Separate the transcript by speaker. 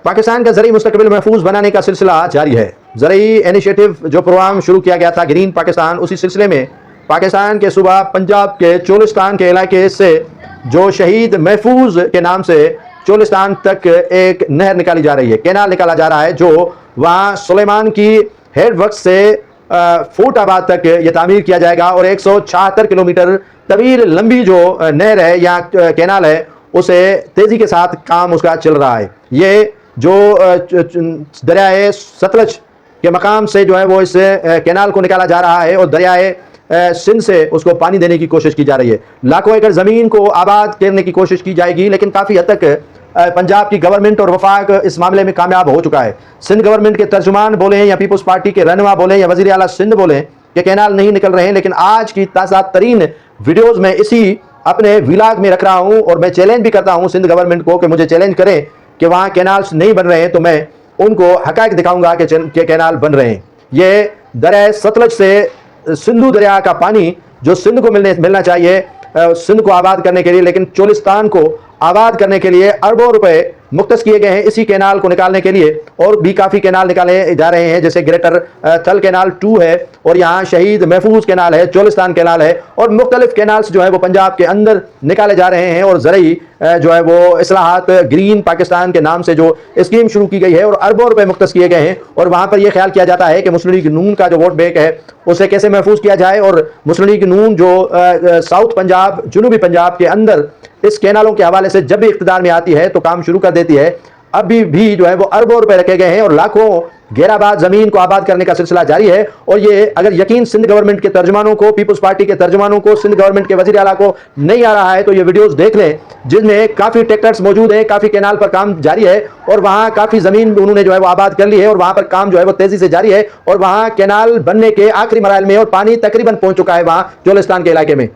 Speaker 1: पाकिस्तान का ज़रूरी मुस्तकबिल महफूज बनाने का सिलसिला जारी है। ज़रूरी इनिशिएटिव जो प्रोग्राम शुरू किया गया था ग्रीन पाकिस्तान, उसी सिलसिले में पाकिस्तान के सूबा पंजाब के चोलिस्तान के इलाके से जो शहीद महफूज के नाम से चोलिस्तान तक एक नहर निकाली जा रही है, कैनाल निकाला जा रहा है, जो वहाँ सुलेमान की हेड वर्क से फूटाबाद तक ये तामीर किया जाएगा और 176 किलोमीटर तवील लंबी जो नहर है या कैनाल है, उसे तेज़ी के साथ काम उसका चल रहा है। ये जो दरियाए सतलज के मकाम से जो है वो इस कैनाल को निकाला जा रहा है और दरियाए सिंध से उसको पानी देने की कोशिश की जा रही है। लाखों एकड़ ज़मीन को आबाद करने की कोशिश की जाएगी, लेकिन काफ़ी हद तक पंजाब की गवर्नमेंट और वफाक इस मामले में कामयाब हो चुका है। सिंध गवर्नमेंट के तर्जुमान बोले या पीपल्स पार्टी के रहनुमा बोले या वज़ीर आला सिंध बोले कि कैनाल नहीं निकल रहे हैं, लेकिन आज की ताज़ा तरीन वीडियोज़ में इसी अपने विलाग में रख रहा हूँ और मैं चैलेंज भी करता हूँ सिंध गवर्नमेंट को कि मुझे चैलेंज करें कि वहाँ कैनाल्स नहीं बन रहे हैं तो मैं उनको हक़ाइक़ दिखाऊंगा कि कैनाल बन रहे हैं। ये दरिया सतलज से सिंधु दरिया का पानी जो सिंध को मिलना चाहिए सिंध को आबाद करने के लिए, लेकिन चोलिस्तान को आबाद करने के लिए अरबों रुपए मुख्तस किए गए हैं इसी कैनाल को निकालने के लिए। और भी काफ़ी कैनाल निकाले जा रहे हैं, जैसे ग्रेटर थल कैनाल 2 है और यहाँ शहीद महफूज कैनाल है, चोलिस्तान कैनाल है और मुख्तलिफ कैनाल्स जो है वो पंजाब के अंदर निकाले जा रहे हैं। और ज़रूरी जो है वो इस्लाहात ग्रीन पाकिस्तान के नाम से जो स्कीम शुरू की गई है और अरबों रुपए मुख्तस किए गए हैं। और वहाँ पर यह ख्याल किया जाता है कि मुस्लिम लीग नून का जो वोट बैंक है उसे कैसे महफूज किया जाए और मुस्लिम लीग नून जो साउथ पंजाब, जनूबी पंजाब के अंदर इस कैनालों के हवाले से जब भी इख्तिदार में आती है तो काम शुरू कर देती है। अभी भी जो है वो अरबों रुपए रखे गए हैं और लाखों गैराबाद ज़मीन को आबाद करने का सिलसिला जारी है। और ये अगर यकीन सिंध गवर्नमेंट के तर्जुमानों को, पीपल्स पार्टी के तर्जुमानों को, सिंध गवर्नमेंट के वज़ीर आला को नहीं आ रहा है तो ये वीडियोस देख लें, जिसमें काफ़ी ट्रैक्टर्स मौजूद हैं, काफ़ी कैनाल पर काम जारी है और वहाँ काफ़ी ज़मीन उन्होंने जो है वो आबाद कर ली है और वहाँ पर काम जो है वो तेज़ी से जारी है और वहाँ कैनाल बनने के आखिरी मराहल में और पानी तकरीबन पहुँच चुका है वहाँ चोलिस्तान के इलाके में।